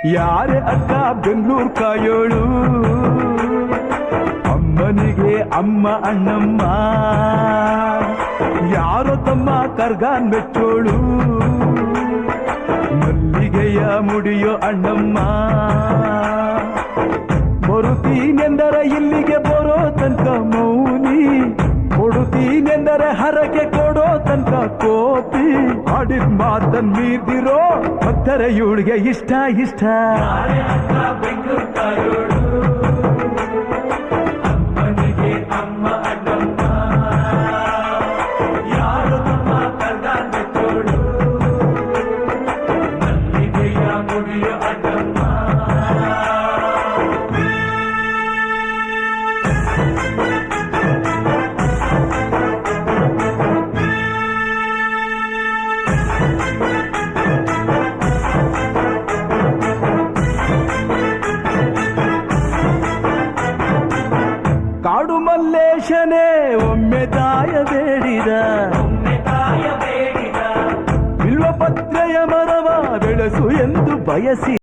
ಯಾರೇ ಅಕ್ಕ ಬೆಂಗಳೂರು ಕಾಯೋಳು, ಅಮ್ಮನಿಗೆ ಅಮ್ಮ ಅಣ್ಣಮ್ಮ, ಯಾರೋ ತಮ್ಮ ಕರ್ಗಾನ್ ಮೆಚ್ಚೋಳು, ಮಲ್ಲಿಗೆಯ ಮುಡಿಯೋ ಅಣ್ಣಮ್ಮ. ಬರುತ್ತೀನೆಂದರೆ ಇಲ್ಲಿಗೆ ಬರೋ ತನಕ ಮೌನಿ, ಕೊಡುತ್ತೀನೆಂದರೆ ಹರಕೆ ಕೊಡೋ ತನಕ ಕೋಪಿ. ಆಡಿದ ಮಾತನ್ ಮೀದಿರೋ ಭಕ್ತರ ಇವಳಿಗೆ ಇಷ್ಟ ಇಷ್ಟ. ಅಮ್ಮನಿಗೆ ಅಮ್ಮ ಅಣ್ಣಮ್ಮ, ಯಾರು ತಮ್ಮ ಕರ್ಗಾನ್ ಮೆಚ್ಚೋಳು, ಮಲ್ಲಿಗೆಯ ಮುಡಿಯೋ ಅಣ್ಣಮ್ಮ. ಕಾಡು ಮಲ್ಲೇಶನೇ ಒಮ್ಮೆ ತಾಯ ಬೇಡಿದ, ಬಿಲ್ವ ಪತ್ರೆಯ ಮರವ ಬೆಳೆಸು ಎಂದು ಬಯಸಿ